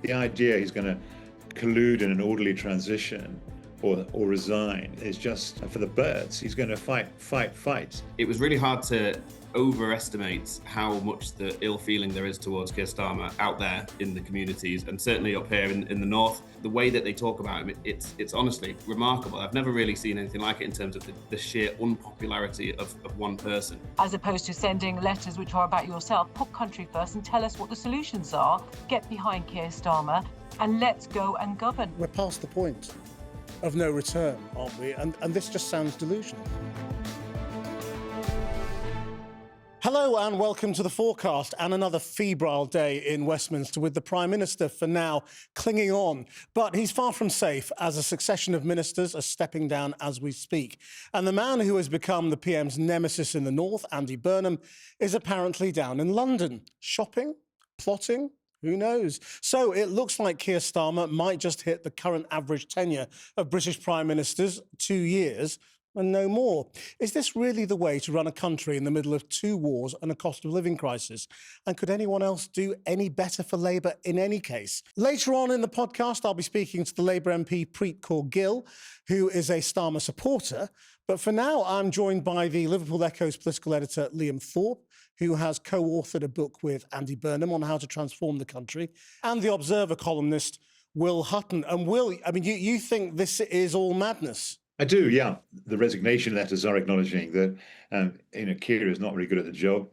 The idea he's going to collude in an orderly transition or resign is just for the birds. He's going to fight. It was really hard to overestimate how much the ill feeling there is towards Keir Starmer out there in the communities, and certainly up here in the north. The way that they talk about him, it's honestly remarkable. I've never really seen anything like it in terms of the sheer unpopularity of one person. As opposed to sending letters which are about yourself, put country first and tell us what the solutions are. Get behind Keir Starmer and let's go and govern. We're past the point of no return, aren't we? And this just sounds delusional. Hello and welcome to the Fourcast and another febrile day in Westminster with the Prime Minister for now clinging on. But he's far from safe as a succession of ministers are stepping down as we speak. And the man who has become the PM's nemesis in the north, Andy Burnham, is apparently down in London. Shopping? Plotting? Who knows? So it looks like Keir Starmer might just hit the current average tenure of British Prime Ministers, 2 years, and no more. Is this really the way to run a country in the middle of 2 wars and a cost of living crisis? And could anyone else do any better for Labour in any case? Later on in the podcast, I'll be speaking to the Labour MP Preet Kaur Gill, who is a Starmer supporter. But for now, I'm joined by the Liverpool Echo's political editor, Liam Thorp, who has co-authored a book with Andy Burnham on how to transform the country, and the Observer columnist, Will Hutton. And Will, I mean, you think this is all madness? I do, yeah. The resignation letters are acknowledging that Keir is not very good at the job.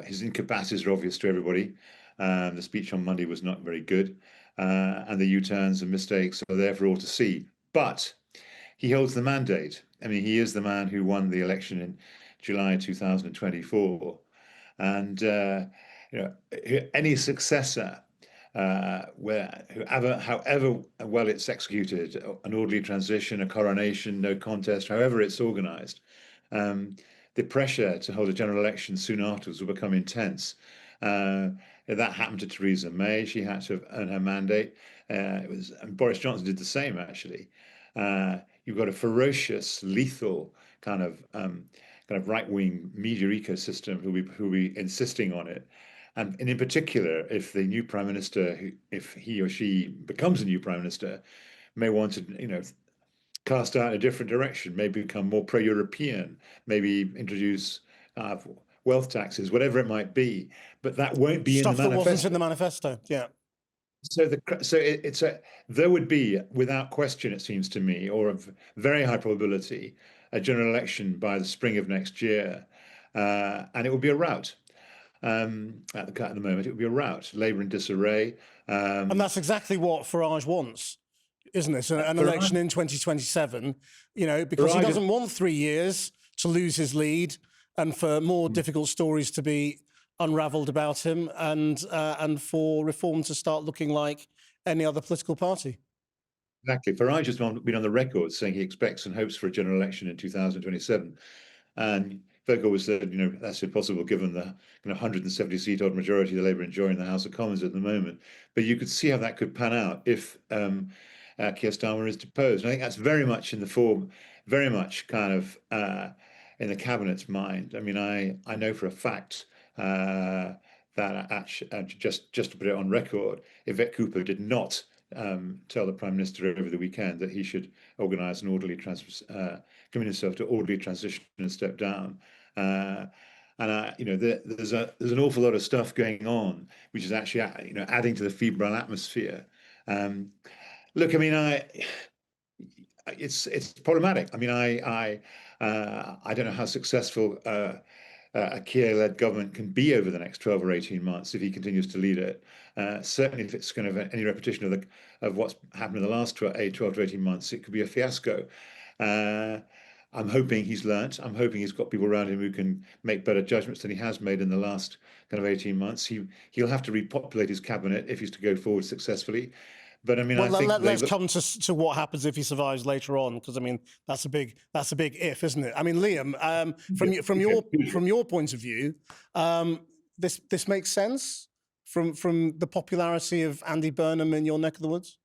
His incapacities are obvious to everybody. The speech on Monday was not very good, and the U-turns and mistakes are there for all to see. But he holds the mandate. I mean, he is the man who won the election in July 2024, and any successor, however well it's executed, an orderly transition, a coronation, no contest, however it's organised, the pressure to hold a general election soon afterwards will become intense. That happened to Theresa May. She had to earn her mandate. And Boris Johnson did the same, actually. You've got a ferocious, lethal kind of right-wing media ecosystem who'll be insisting on it. And in particular, if the new Prime Minister, if he or she becomes a new Prime Minister, may want to, cast out a different direction, maybe become more pro-European, maybe introduce wealth taxes, whatever it might be. But that won't be Stuff in the manifesto. That wasn't in the manifesto, yeah. There would be, without question, it seems to me, or a very high probability, a general election by the spring of next year, and it would be a rout. At the moment, it would be a rout. Labour in disarray. And that's exactly what Farage wants, isn't it? An election in 2027, because he doesn't want 3 years to lose his lead and for more difficult stories to be unravelled about him and for Reform to start looking like any other political party. Exactly. Farage has been on the record saying he expects and hopes for a general election in 2027. And Thurgood was said, that's impossible given the 170-seat odd majority the Labour enjoy in the House of Commons at the moment. But you could see how that could pan out if Keir Starmer is deposed. And I think that's very much in the form, very much kind of in the Cabinet's mind. I mean, I know for a fact that just to put it on record, Yvette Cooper did not tell the Prime Minister over the weekend that he should organise an orderly commit himself to orderly transition and step down. There's an awful lot of stuff going on, which is actually adding to the febrile atmosphere. Look, I mean, it's problematic. I mean, I don't know how successful a Keir-led government can be over the next 12 or 18 months if he continues to lead it. Certainly, if it's kind of any repetition of what's happened in the last 12 to 18 months, it could be a fiasco. I'm hoping he's learnt. I'm hoping he's got people around him who can make better judgments than he has made in the last kind of 18 months. He'll have to repopulate his cabinet if he's to go forward successfly. But I mean, well, let's come to what happens if he survives later on, because I mean that's a big if, isn't it? I mean, Liam, from your point of view, this makes sense from the popularity of Andy Burnham in your neck of the woods.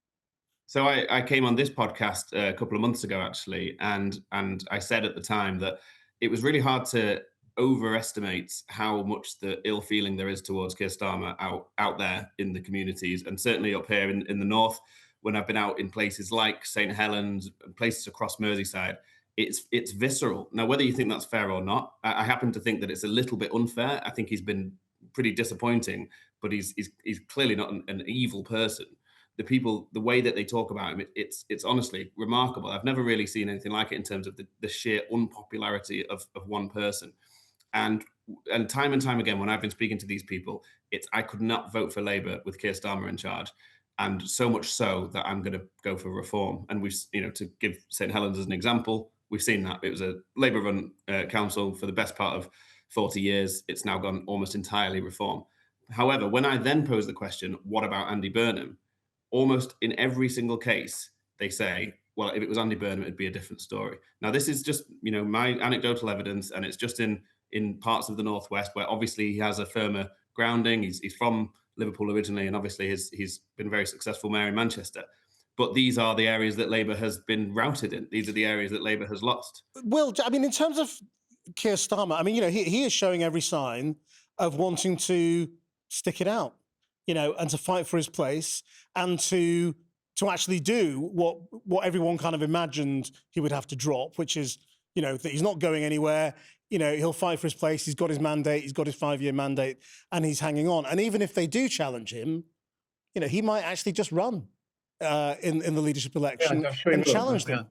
So I came on this podcast a couple of months ago, actually, and I said at the time that it was really hard to overestimates how much the ill feeling there is towards Keir Starmer out there in the communities, and certainly up here in the north. When I've been out in places like St Helens and places across Merseyside, it's visceral. Now, whether you think that's fair or not, I happen to think that it's a little bit unfair. I think he's been pretty disappointing, but he's clearly not an evil person. The people, the way that they talk about him, it's honestly remarkable. I've never really seen anything like it in terms of the sheer unpopularity of one person. And time and time again, when I've been speaking to these people, I could not vote for Labour with Keir Starmer in charge. And so much so that I'm going to go for reform. And we've, to give St Helens as an example, we've seen that. It was a Labour-run council for the best part of 40 years. It's now gone almost entirely reform. However, when I then pose the question, what about Andy Burnham? Almost in every single case, they say, well, if it was Andy Burnham, it'd be a different story. Now, this is just, my anecdotal evidence, and it's just in parts of the Northwest where obviously he has a firmer grounding. He's from Liverpool originally, and obviously he's been a very successful mayor in Manchester. But these are the areas that Labour has been routed in. These are the areas that Labour has lost. Well, I mean, in terms of Keir Starmer, I mean, he is showing every sign of wanting to stick it out, and to fight for his place and to actually do what everyone kind of imagined he would have to drop, which is, that he's not going anywhere. He'll fight for his place. He's got his mandate. He's got his 5-year mandate, and he's hanging on. And even if they do challenge him, he might actually just run in the leadership election and challenge them.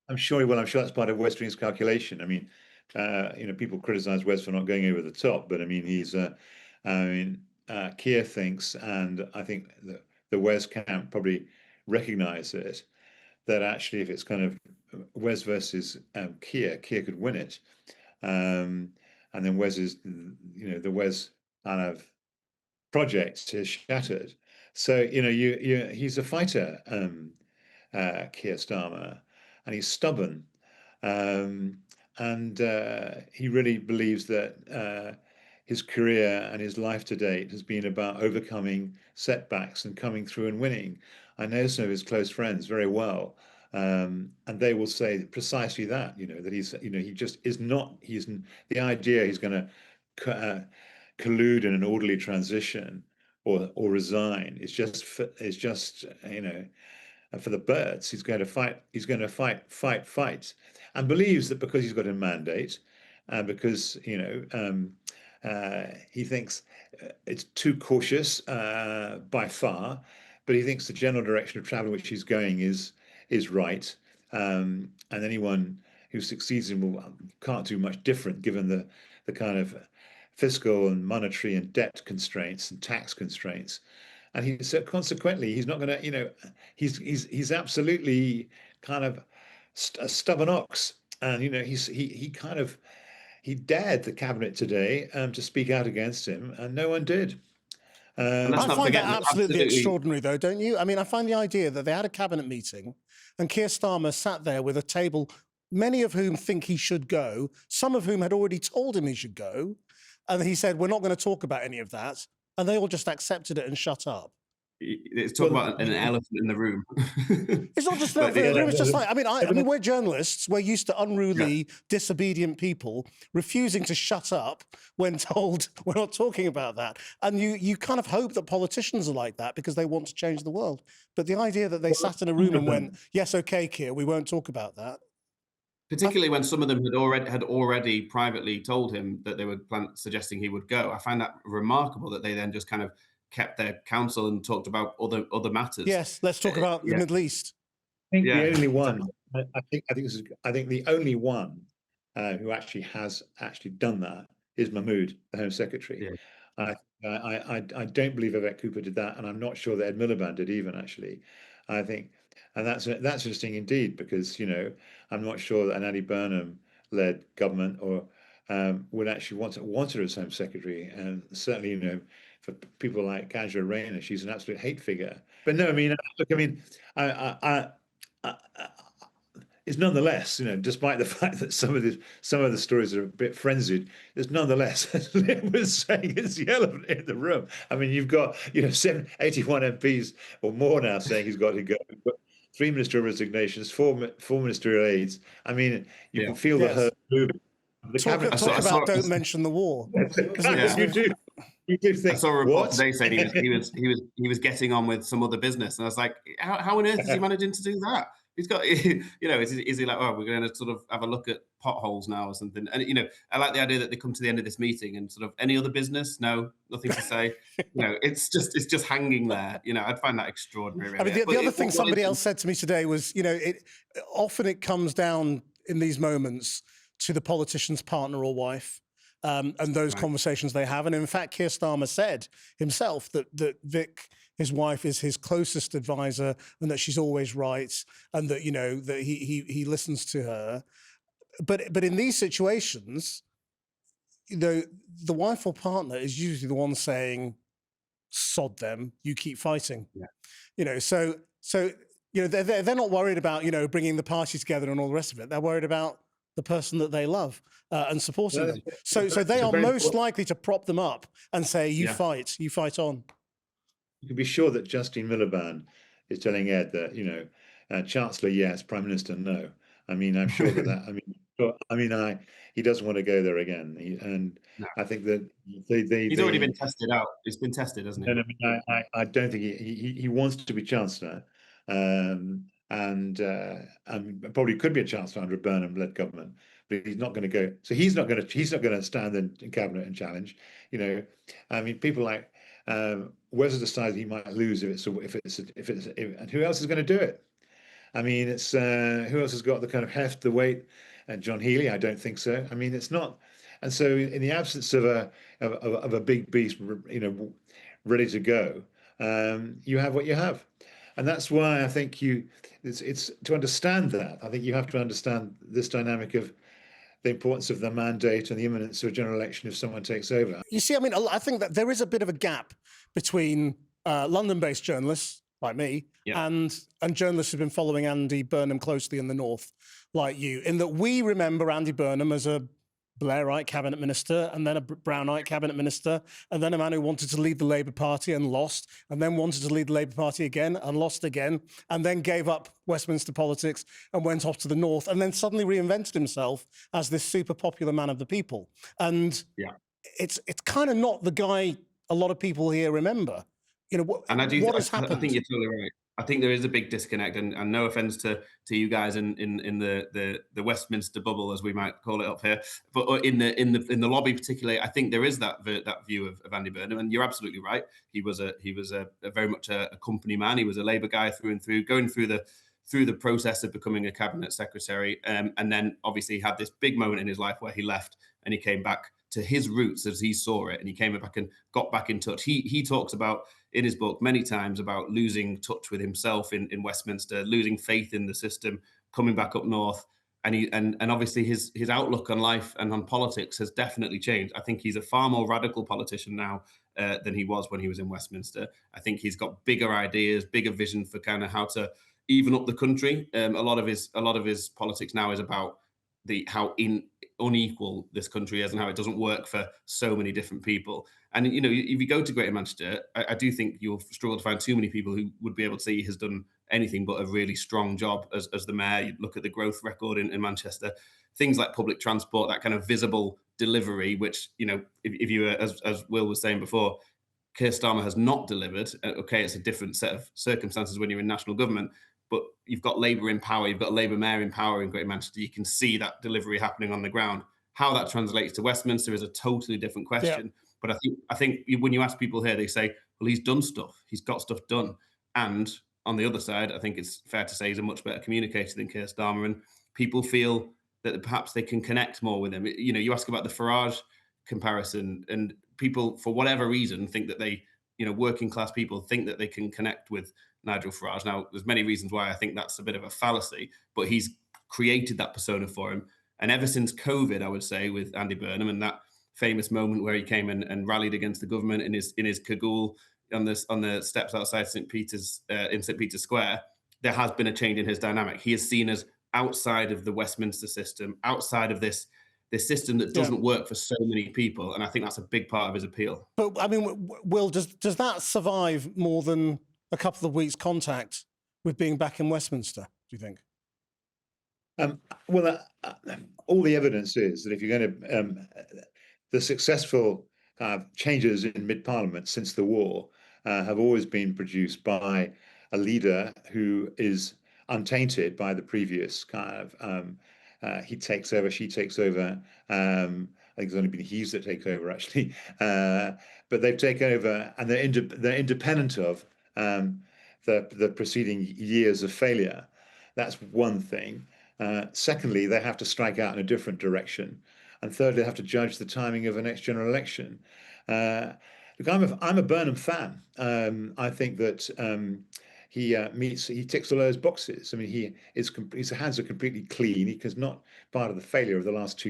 I'm sure he will. I'm sure that's part of Westminster's calculation. I mean, people criticise Wes for not going over the top, but I mean, Keir thinks, and I think the Wes camp probably recognise it, that actually if it's kind of Wes versus Keir could win it. And then Wes's, the Wes kind of project is shattered. So, he's a fighter, Keir Starmer, and he's stubborn. And he really believes that his career and his life to date has been about overcoming setbacks and coming through and winning. I know some of his close friends very well. And they will say precisely that, that he just is not, the idea he's going to collude in an orderly transition or resign is just for the birds. He's going to fight, and believes that because he's got a mandate, and because, he thinks it's too cautious by far, but he thinks the general direction of travel which he's going is right, and anyone who succeeds in him can't do much different given the kind of fiscal and monetary and debt constraints and tax constraints. And so consequently he's not going to, he's absolutely kind of a stubborn ox, and he dared the cabinet today to speak out against him, and no one did. I find that absolutely extraordinary, though, don't you? I mean, I find the idea that they had a cabinet meeting and Keir Starmer sat there with a table, many of whom think he should go, some of whom had already told him he should go, and he said, we're not going to talk about any of that, and they all just accepted it and shut up. It's talking about an elephant in the room. It's not just an elephant in the room. It's just like, I mean, we're journalists. We're used to unruly, disobedient people refusing to shut up when told we're not talking about that. And you kind of hope that politicians are like that because they want to change the world. But the idea that they sat in a room and went, yes, okay, Keir, we won't talk about that. Particularly when some of them had already privately told him that they were suggesting he would go. I find that remarkable that they then just kind of kept their counsel and talked about other matters. Yes, let's talk about the Middle East. I think the only one. I think the only one who actually has done that is Mahmood, the Home Secretary. Yeah. I don't believe Vivek Cooper did that, and I'm not sure that Ed Miliband did even. Actually, I think, and that's interesting indeed, because I'm not sure that an Andy Burnham-led government or would actually want her as Home Secretary, and certainly for people like Kajra Rayner, she's an absolute hate figure. But no, I mean, look, I mean, it's nonetheless, despite the fact that some of the stories are a bit frenzied, it's nonetheless, as Liam was saying, it's the elephant in the room. I mean, you've got 81 MPs or more now saying he's got to go. But 3 ministerial resignations, 4 ministerial aides. I mean, you can feel the herd moving. The Talk cabinet. about don't mention the war. Yeah. You do think. I saw a report what? today saying he was getting on with some other business, and I was like, how on earth is he managing to do that? He's got, is he like, oh, we're going to sort of have a look at potholes now or something? And I like the idea that they come to the end of this meeting and sort of any other business, no, nothing to say. It's just hanging there. I'd find that extraordinary. Really. I mean, the other thing somebody else said to me today was, often it comes down in these moments to the politician's partner or wife. And those conversations they have. And in fact, Keir Starmer said himself that Vic, his wife, is his closest advisor and that she's always right and that, that he listens to her. But in these situations, the wife or partner is usually the one saying, sod them, you keep fighting. Yeah. So they're not worried about, bringing the party together and all the rest of it. They're worried about the person that they love and supporting them. So they are most likely to prop them up and say, you fight on. You can be sure that Justine Miliband is telling Ed that, Chancellor, yes, Prime Minister, no. I mean, I'm sure he doesn't want to go there again. I think that he's already been tested out. It's been tested, hasn't he? I don't think he wants to be Chancellor. And probably could be a chancellor under a Burnham-led government, but he's not going to go. So he's not going to stand in cabinet and challenge. I mean, people like Wes decided he might lose if and who else is going to do it? I mean, it's who else has got the kind of heft, the weight? John Healey, I don't think so. I mean, it's not. And so, in the absence of a big beast, ready to go, you have what you have. And that's why I think it's to understand that. I think you have to understand this dynamic of the importance of the mandate and the imminence of a general election if someone takes over. You see, I mean, I think that there is a bit of a gap between London-based journalists like me and journalists who've been following Andy Burnham closely in the North, like you, in that we remember Andy Burnham as a Blairite cabinet minister, and then a Brownite cabinet minister, and then a man who wanted to lead the Labour Party and lost, and then wanted to lead the Labour Party again and lost again, and then gave up Westminster politics and went off to the North, and then suddenly reinvented himself as this super popular man of the people. And it's kind of not the guy a lot of people here remember. And I has happened? I think you're totally right. I think there is a big disconnect, and no offense to you guys in the Westminster bubble, as we might call it up here, but in the lobby particularly, I think there is that view of Andy Burnham, and you're absolutely right. He was a very much a company man. He was a Labour guy through and through, going through the process of becoming a cabinet secretary, and then obviously had this big moment in his life where he left and he came back to his roots as he saw it, and he came back and got back in touch. He talks about in his book many times about losing touch with himself in Westminster, losing faith in the system, coming back up north, and obviously his outlook on life and on politics has definitely changed. I think he's a far more radical politician now than he was when he was in Westminster. I think he's got bigger ideas, bigger vision for kind of how to even up the country. A lot of his politics now is about how unequal this country is and how it doesn't work for so many different people. And, if you go to Greater Manchester, I do think you'll struggle to find too many people who would be able to say he has done anything but a really strong job as the mayor. You look at the growth record in Manchester, things like public transport, that kind of visible delivery, which, if you, as Will was saying before, Keir Starmer has not delivered. Okay, it's a different set of circumstances when you're in national government, but you've got Labour in power, you've got a Labour mayor in power in Greater Manchester. You can see that delivery happening on the ground. How that translates to Westminster is a totally different question. Yeah. But I think when you ask people here, they say, well, he's done stuff. He's got stuff done. And on the other side, I think it's fair to say he's a much better communicator than Keir Starmer. And people feel that perhaps they can connect more with him. You ask about the Farage comparison, and people, for whatever reason, think that they, working class people think that they can connect with Nigel Farage. Now, there's many reasons why I think that's a bit of a fallacy, but he's created that persona for him. And ever since COVID, I would say, with Andy Burnham and that famous moment where he came and rallied against the government in his cagoule on the steps outside St. Peter's in St. Peter's Square, there has been a change in his dynamic. He is seen as outside of the Westminster system, outside of this system that doesn't work for so many people, and I think that's a big part of his appeal. But I mean, Will, does that survive more than a couple of weeks' contact with being back in Westminster, do you think? Um, well, all the evidence is that if you're going to the successful kind of changes in mid-parliament since the war have always been produced by a leader who is untainted by the previous kind of he takes over, she takes over. I think it's only been he's that take over actually, but they've taken over and they're independent of the preceding years of failure. That's one thing. Secondly, they have to strike out in a different direction. And thirdly, they have to judge the timing of a next general election. Look, I'm a Burnham fan. I think that he ticks all those boxes. I mean, his hands are completely clean. He is not part of the failure of the last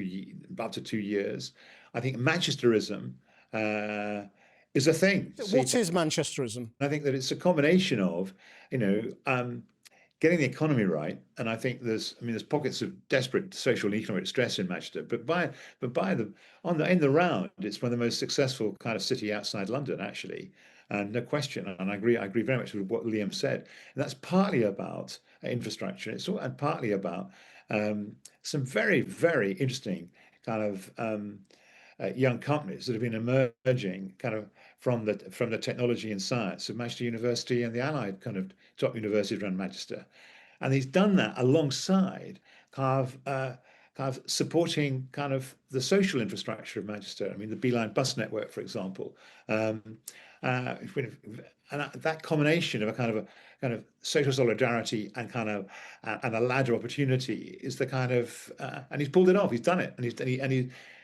up to 2 years. I think Manchesterism is a thing. What is Manchesterism? I think that it's a combination of, you know, getting the economy right, and I think there's pockets of desperate social and economic stress in Manchester, in the round, it's one of the most successful kind of city outside London, actually, and no question. And I agree very much with what Liam said. And that's partly about infrastructure, and partly about some very, very interesting kind of young companies that have been emerging kind of from the technology and science of Manchester University and the allied kind of top universities around Manchester. And he's done that alongside kind of supporting kind of the social infrastructure of Manchester. I mean, the Beeline bus network, for example. And that combination of a kind of social solidarity and kind of and a ladder opportunity is the kind of and he's pulled it off. He's done it,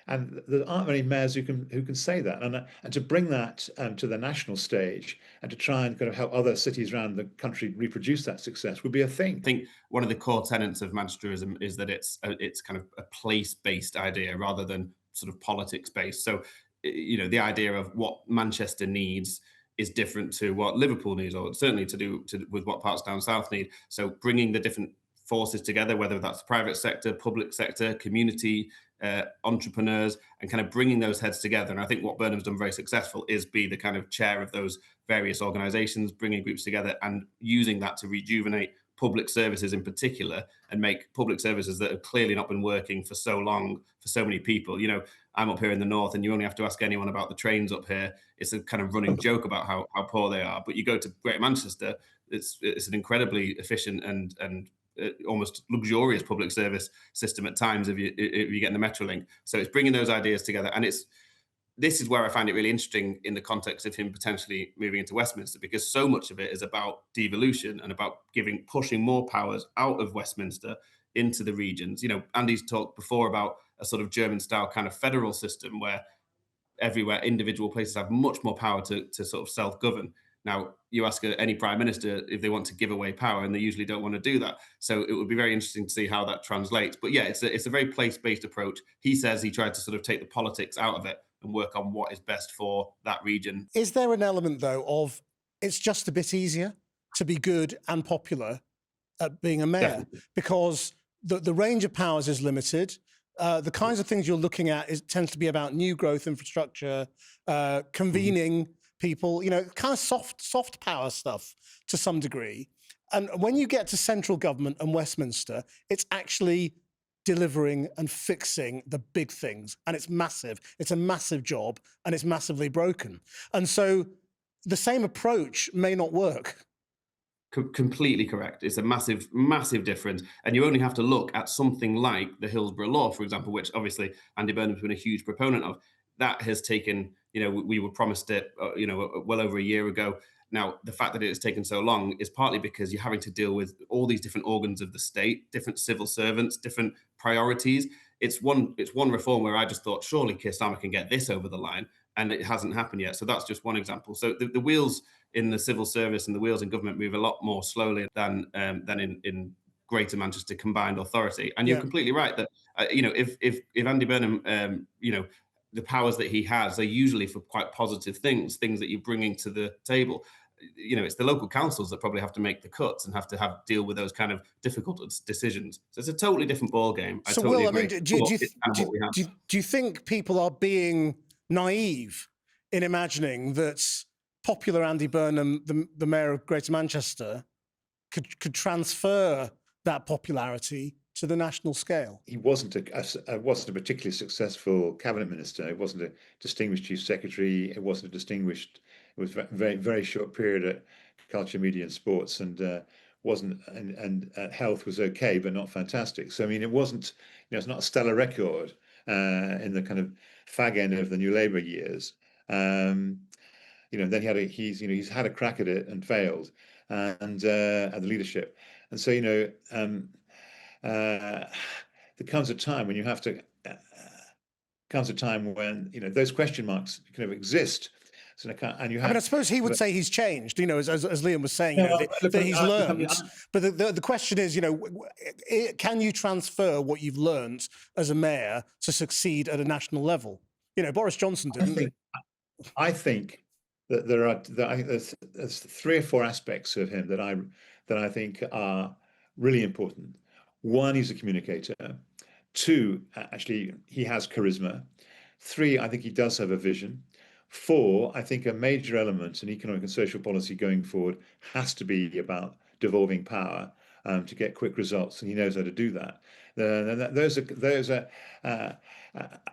and there aren't many mayors who can say that, and to bring that to the national stage and to try and kind of help other cities around the country reproduce that success would be a thing. I think one of the core tenets of Manchesterism is that it's kind of a place-based idea rather than sort of politics-based. So, you know, the idea of what Manchester needs is different to what Liverpool needs, or certainly with what parts down south need. So bringing the different forces together, whether that's private sector, public sector, community, entrepreneurs, and kind of bringing those heads together. And I think what Burnham's done very successful is be the kind of chair of those various organizations, bringing groups together and using that to rejuvenate public services in particular, and make public services that have clearly not been working for so long for so many people. You know, I'm up here in the north, and you only have to ask anyone about the trains up here. It's a kind of running joke about how poor they are. But you go to Greater Manchester, it's an incredibly efficient and almost luxurious public service system at times if you get in the Metrolink. So it's bringing those ideas together, and this is where I find it really interesting in the context of him potentially moving into Westminster, because so much of it is about devolution and about pushing more powers out of Westminster into the regions. You know, Andy's talked before about a sort of German-style kind of federal system where everywhere individual places have much more power to sort of self-govern. Now, you ask any prime minister if they want to give away power, and they usually don't want to do that. So it would be very interesting to see how that translates. But yeah, it's a very place-based approach. He says he tried to sort of take the politics out of it and work on what is best for that region. Is there an element, though, of it's just a bit easier to be good and popular at being a mayor? Definitely. Because the range of powers is limited. The kinds of things you're looking at tends to be about new growth infrastructure, convening people, you know, kind of soft power stuff to some degree. And when you get to central government and Westminster, it's actually delivering and fixing the big things. And it's massive. It's a massive job, and it's massively broken. And so the same approach may not work. Completely correct. It's a massive, massive difference. And you only have to look at something like the Hillsborough Law, for example, which obviously Andy Burnham's been a huge proponent of. That has taken, you know, we were promised it, you know, well over a year ago. Now, the fact that it has taken so long is partly because you're having to deal with all these different organs of the state, different civil servants, different priorities. It's one reform where I just thought, surely Keir Starmer can get this over the line, and it hasn't happened yet. So that's just one example. So the wheels in the civil service and the wheels in government move a lot more slowly than in Greater Manchester combined authority. And you're completely right that you know, if Andy Burnham, you know, the powers that he has are usually for quite positive things that you're bringing to the table. You know, it's the local councils that probably have to make the cuts and have to deal with those kind of difficult decisions. So it's a totally different ball game. So, totally Will, agree. I mean, do you think people are being naive in imagining that popular Andy Burnham, the mayor of Greater Manchester, could transfer that popularity to the national scale? He wasn't a particularly successful cabinet minister. He wasn't a distinguished chief secretary. It wasn't a distinguished. It was a very, very short period at culture, media, and sports, and wasn't and health was okay, but not fantastic. So I mean, it wasn't. It's not a stellar record in the kind of fag end of the New Labour years. Then he's had a crack at it and failed, and at the leadership, and so there comes a time when you have to. Comes a time when those question marks kind of exist. So and you have. I mean, I suppose he would say he's changed. As Liam was saying, that he's learned. But the question is, can you transfer what you've learned as a mayor to succeed at a national level? Boris Johnson didn't. I think that there's 3 or 4 aspects of him that I think are really important. 1, he's a communicator. 2, actually, he has charisma. 3, I think he does have a vision. 4, I think a major element in economic and social policy going forward has to be about devolving power to get quick results, and he knows how to do that.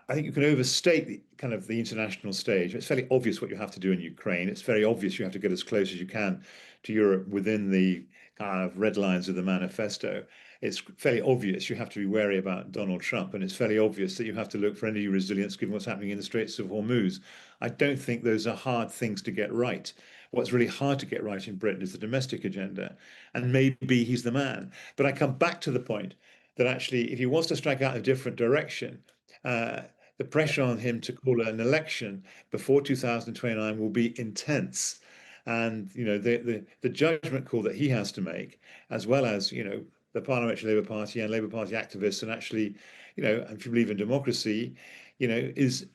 I think you can overstate the international stage. It's fairly obvious what you have to do in Ukraine. It's very obvious you have to get as close as you can to Europe within the kind of red lines of the manifesto. It's fairly obvious you have to be wary about Donald Trump, and it's fairly obvious that you have to look for energy resilience given what's happening in the Straits of Hormuz. I don't think those are hard things to get right. What's really hard to get right in Britain is the domestic agenda, and maybe he's the man. But I come back to the point that actually, if he wants to strike out in a different direction, the pressure on him to call an election before 2029 will be intense. And the judgment call that he has to make, as well as the Parliamentary Labour Party and Labour Party activists, and actually, and if you believe in democracy, is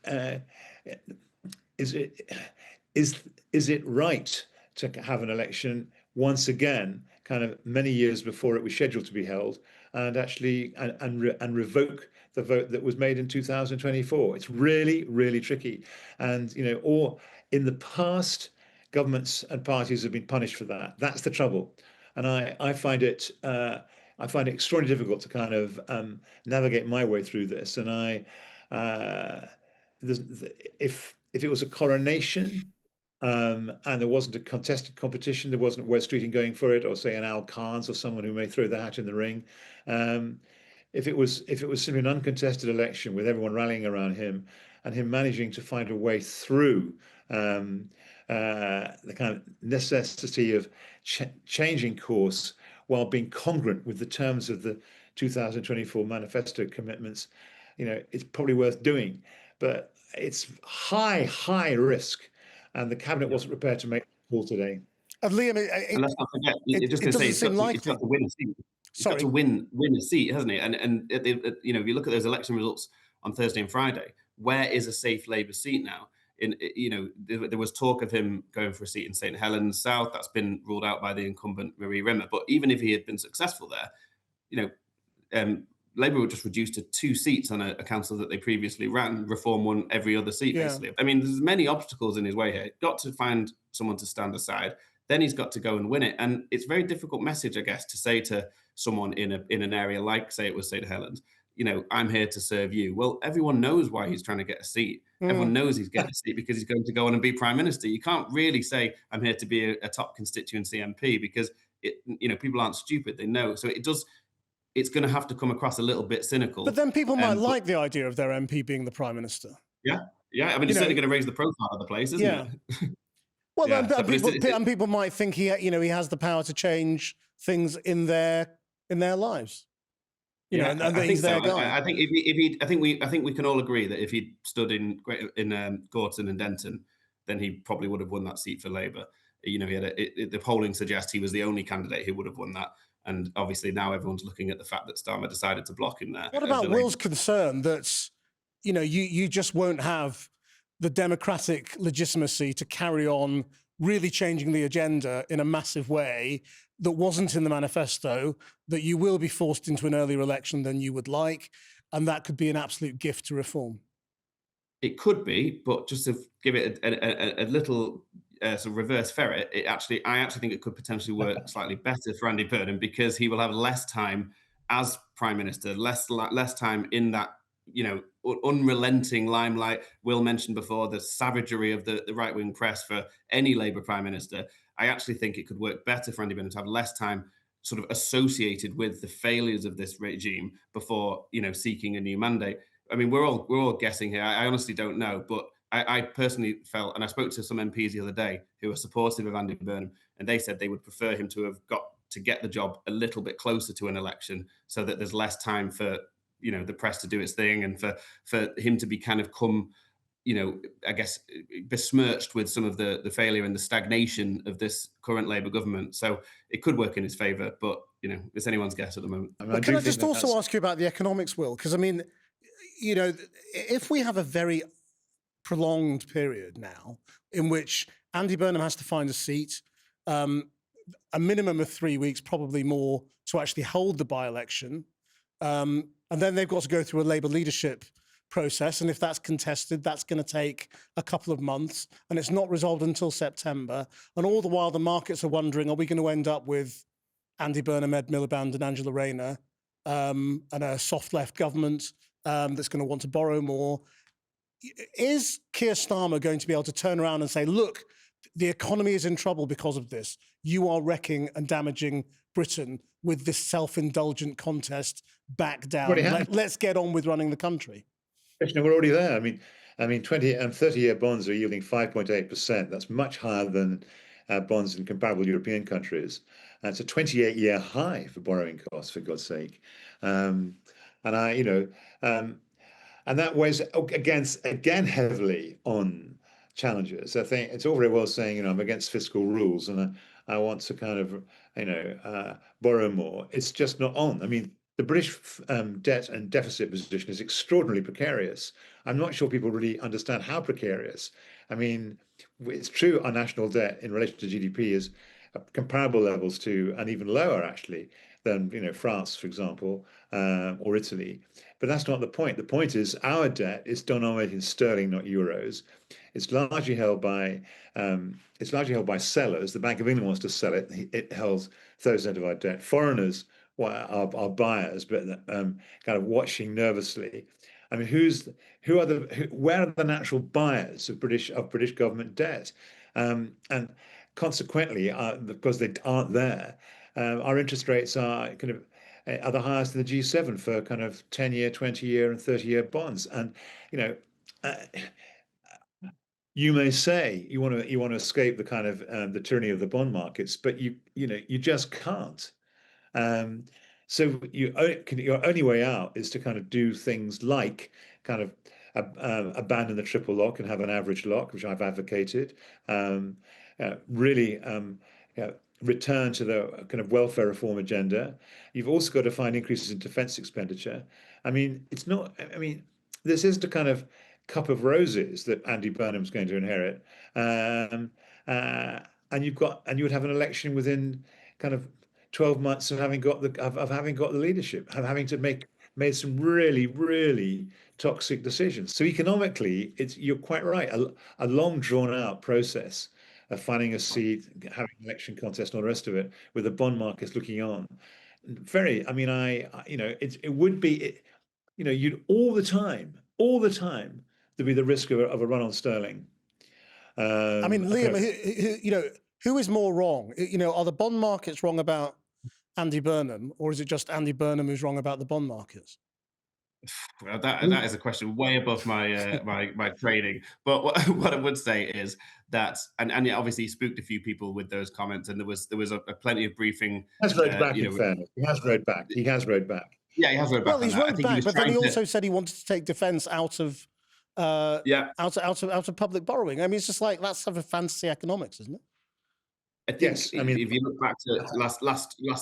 it right to have an election once again, kind of many years before it was scheduled to be held, and actually and revoke the vote that was made in 2024? It's really, really tricky, and or in the past, governments and parties have been punished for that. That's the trouble, and I find it extraordinarily difficult to kind of navigate my way through this. And if it was a coronation and there wasn't a contested competition, there wasn't Wes Streeting going for it, or say an Al Carnes or someone who may throw the hat in the ring. If it was simply an uncontested election with everyone rallying around him and him managing to find a way through the kind of necessity of changing course while being congruent with the terms of the 2024 manifesto commitments, it's probably worth doing. But it's high risk, and the cabinet wasn't prepared to make the call today. Liam, and let's not forget, it doesn't seem likely. It's got to win a seat. It's got to win a seat, hasn't it? And if you look at those election results on Thursday and Friday, where is a safe Labour seat now? There was talk of him going for a seat in St Helens South. That's been ruled out by the incumbent Marie Rimmer. But even if he had been successful there, Labour were just reduced to 2 seats on a council that they previously ran. Reform won every other seat, basically. I mean, there's many obstacles in his way here. Got to find someone to stand aside. Then he's got to go and win it. And it's a very difficult message, I guess, to say to someone in an area like, say it was St Helens, I'm here to serve you. Well, everyone knows why he's trying to get a seat. Everyone knows he's getting a seat because he's going to go on and be Prime Minister. You can't really say, I'm here to be a top constituency MP, because people aren't stupid. They know. So it's going to have to come across a little bit cynical. But then people might like the idea of their MP being the Prime Minister. Yeah. I mean, it's certainly going to raise the profile of the place, isn't it? Well, and people might think he has the power to change things in their lives. And he's their guy. I think we can all agree that if he stood in Gorton and Denton, then he probably would have won that seat for Labour. The polling suggests he was the only candidate who would have won that. And obviously now everyone's looking at the fact that Starmer decided to block him there. What about Will's concern that, you just won't have the democratic legitimacy to carry on really changing the agenda in a massive way that wasn't in the manifesto, that you will be forced into an earlier election than you would like, and that could be an absolute gift to reform? It could be, but just to give it a little sort of reverse ferret, I actually think it could potentially work slightly better for Andy Burnham, because he will have less time as Prime Minister, less time in that, unrelenting limelight. Will mentioned before the savagery of the right-wing press for any Labour Prime Minister. I actually think it could work better for Andy Burnham to have less time sort of associated with the failures of this regime before, seeking a new mandate. I mean, we're all guessing here. I honestly don't know, but I personally felt, and I spoke to some MPs the other day who are supportive of Andy Burnham, and they said they would prefer him to have got to get the job a little bit closer to an election, so that there's less time for the press to do its thing, and for him to be kind of I guess, besmirched with some of the failure and the stagnation of this current Labour government. So it could work in his favour, but it's anyone's guess at the moment. Well, can I just also ask you about the economics, Will? Because I mean, if we have a very prolonged period now in which Andy Burnham has to find a seat, a minimum of 3 weeks, probably more, to actually hold the by-election, and then they've got to go through a Labour leadership process, and if that's contested, that's going to take a couple of months, and it's not resolved until September. And all the while, the markets are wondering, are we going to end up with Andy Burnham, Ed Miliband and Angela Rayner, and a soft left government that's going to want to borrow more? Is Keir Starmer going to be able to turn around and say, look, the economy is in trouble because of this. You are wrecking and damaging Britain with this self-indulgent contest. Back down. Let's get on with running the country. We're already there. I mean, 20 and 30-year bonds are yielding 5.8%. That's much higher than bonds in comparable European countries. It's a 28-year high for borrowing costs, for God's sake. And that weighs again heavily on challenges. I think it's all very well saying, I'm against fiscal rules and I want to kind of, borrow more. It's just not on. I mean, the British debt and deficit position is extraordinarily precarious. I'm not sure people really understand how precarious. I mean, it's true our national debt in relation to GDP is comparable levels to, and even lower actually, than France, for example, or Italy. But that's not the point. The point is our debt is denominated in sterling, not euros. It's largely held by sellers. The Bank of England wants to sell it. It holds 30% of our debt. Foreigners are buyers, but kind of watching nervously. I mean, where are the natural buyers of British government debt? And consequently, because they aren't there, our interest rates are are the highest in the G7 for kind of 10-year, 20-year, and 30-year bonds. And you may say you want to escape the kind of the tyranny of the bond markets, but you just can't. So your only way out is to kind of do things like kind of abandon the triple lock and have an average lock, which I've advocated. Really return to the kind of welfare reform agenda. You've also got to find increases in defence expenditure. I mean, this isn't a kind of cup of roses that Andy Burnham's going to inherit. And you would have an election within kind of 12 months of having got the leadership, of having to made some really, really toxic decisions. So economically, you're quite right. A long drawn out process of finding a seat, having an election contest, and all the rest of it, with the bond markets looking on. It would be, you'd all the time, there'd be the risk of a run on sterling. I mean, Liam, who is more wrong? Are the bond markets wrong about Andy Burnham, or is it just Andy Burnham who's wrong about the bond markets? Well, that is a question way above my my training. But what I would say is that, and obviously he spooked a few people with those comments, and there was a plenty of briefing. He has rowed back, in fairness. He has rowed back. Yeah, he has rowed back. Well, he's rowed back, but then he also said he wanted to take defence out of out of public borrowing. I mean, it's just like, that's sort of fantasy economics, isn't it? I think if you look back to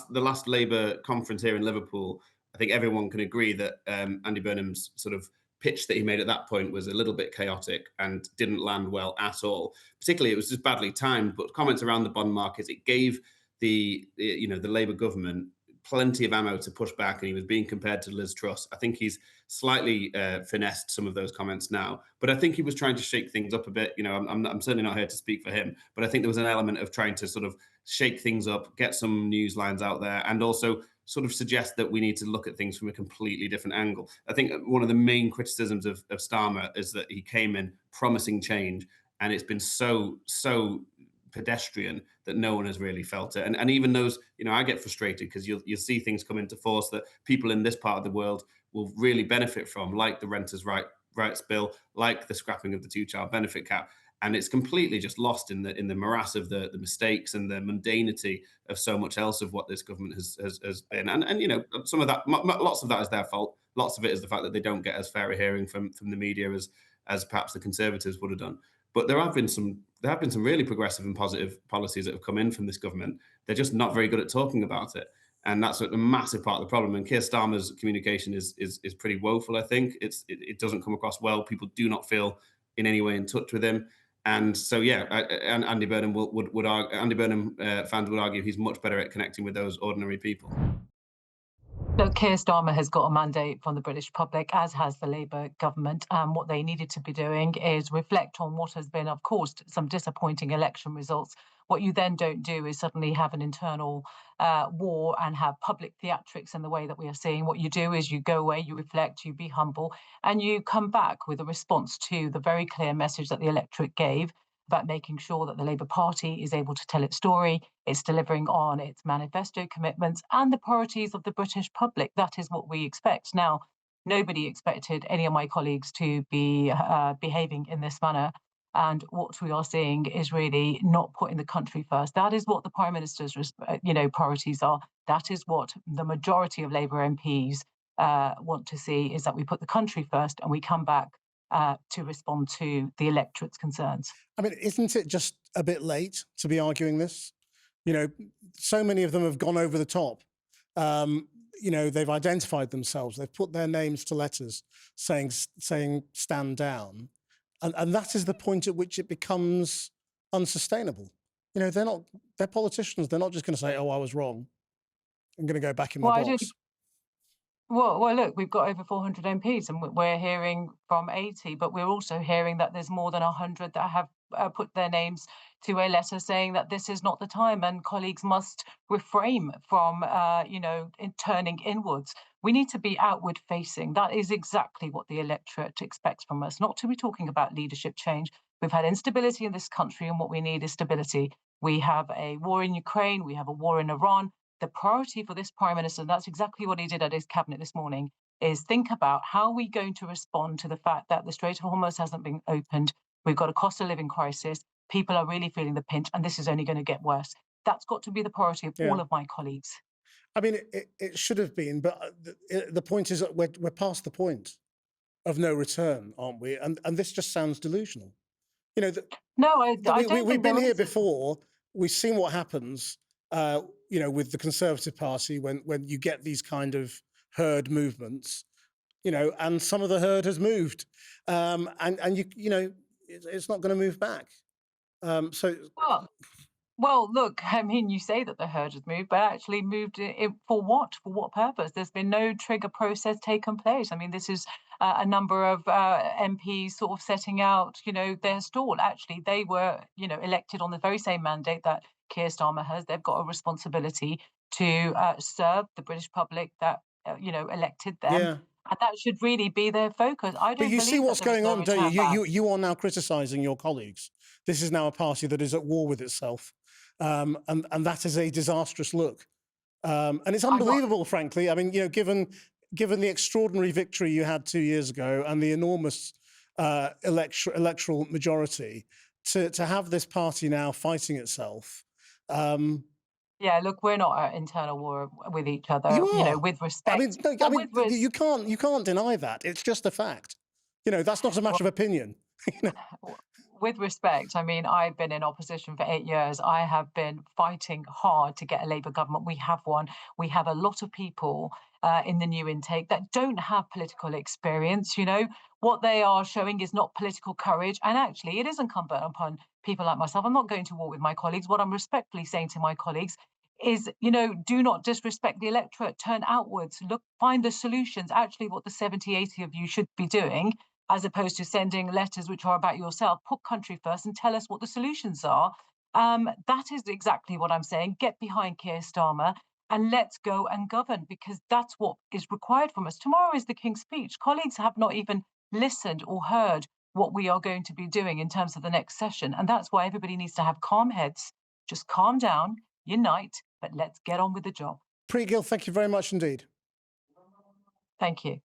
the last Labour conference here in Liverpool, I think everyone can agree that Andy Burnham's sort of pitch that he made at that point was a little bit chaotic and didn't land well at all. Particularly, it was just badly timed. But comments around the bond markets, it gave the Labour government plenty of ammo to push back, and he was being compared to Liz Truss. I think he's slightly finessed some of those comments now, but I think he was trying to shake things up a bit. I'm certainly not here to speak for him, but I think there was an element of trying to sort of shake things up, get some news lines out there, and also sort of suggest that we need to look at things from a completely different angle. I think one of the main criticisms of Starmer is that he came in promising change, and it's been so pedestrian that no one has really felt it. And even those, I get frustrated because you'll see things come into force that people in this part of the world will really benefit from, like the rights bill, like the scrapping of the two-child benefit cap. And it's completely just lost in the morass of the mistakes and the mundanity of so much else of what this government has been. And some of that, lots of that is their fault. Lots of it is the fact that they don't get as fair a hearing from the media as perhaps the Conservatives would have done. But there have been some really progressive and positive policies that have come in from this government. They're just not very good at talking about it. And that's a massive part of the problem. And Keir Starmer's communication is pretty woeful, I think. It doesn't come across well. People do not feel in any way in touch with him. And so, and Andy Burnham would argue, fans would argue he's much better at connecting with those ordinary people. Look, Keir Starmer has got a mandate from the British public, as has the Labour government. What they needed to be doing is reflect on what has been, of course, some disappointing election results. What you then don't do is suddenly have an internal war and have public theatrics in the way that we are seeing. What you do is you go away, you reflect, you be humble, and you come back with a response to the very clear message that the electorate gave about making sure that the Labour Party is able to tell its story, it's delivering on its manifesto commitments and the priorities of the British public. That is what we expect. Now, nobody expected any of my colleagues to be behaving in this manner. And what we are seeing is really not putting the country first. That is what the Prime Minister's, priorities are. That is what the majority of Labour MPs want to see, is that we put the country first and we come back to respond to the electorate's concerns. I mean, isn't it just a bit late to be arguing this? So many of them have gone over the top. They've identified themselves. They've put their names to letters saying stand down. And that is the point at which it becomes unsustainable. They're politicians. They're not just going to say, oh, I was wrong. I'm going to go back in my box. Well, look, we've got over 400 MPs and we're hearing from 80, but we're also hearing that there's more than 100 that have put their names to a letter saying that this is not the time and colleagues must refrain from, turning inwards. We need to be outward facing. That is exactly what the electorate expects from us, not to be talking about leadership change. We've had instability in this country and what we need is stability. We have a war in Ukraine, we have a war in Iran. The priority for this Prime Minister, and that's exactly what he did at his cabinet this morning, is think about how are we going to respond to the fact that the Strait of Hormuz hasn't been opened. We've got a cost of living crisis. People are really feeling the pinch, and this is only going to get worse. That's got to be the priority of all of my colleagues. I mean, it should have been, but the point is that we're past the point of no return, aren't we? And this just sounds delusional. I don't think we've been here before. We've seen what happens. With the Conservative Party when you get these kind of herd movements, and some of the herd has moved, and it's not going to move back. Well, look, I mean, you say that the herd has moved, but actually moved it for what? For what purpose? There's been no trigger process taken place. I mean, this is a number of MPs sort of setting out, their stall. Actually, they were, elected on the very same mandate that Keir Starmer has. They've got a responsibility to serve the British public that, elected them. Yeah. And that should really be their focus. But you see what's going on, don't you? You are now criticising your colleagues. This is now a party that is at war with itself. And that is a disastrous look. And it's unbelievable, frankly. I mean, given the extraordinary victory you had 2 years ago and the enormous electoral majority, to have this party now fighting itself. Yeah, look, we're not at internal war with each other. With respect. You can't deny that. It's just a fact. That's not a matter of opinion. With respect, I mean, I've been in opposition for 8 years. I have been fighting hard to get a Labour government. We have one. We have a lot of people in the new intake that don't have political experience. What they are showing is not political courage. And actually, it is incumbent upon people like myself. I'm not going to war with my colleagues. What I'm respectfully saying to my colleagues is, do not disrespect the electorate. Turn outwards. Look, find the solutions. Actually, what the 70, 80 of you should be doing, as opposed to sending letters which are about yourself. Put country first and tell us what the solutions are. That is exactly what I'm saying. Get behind Keir Starmer and let's go and govern, because that's what is required from us. Tomorrow is the King's Speech. Colleagues have not even listened or heard what we are going to be doing in terms of the next session. And that's why everybody needs to have calm heads, just calm down, unite, but let's get on with the job. Preet Gill, thank you very much indeed. Thank you.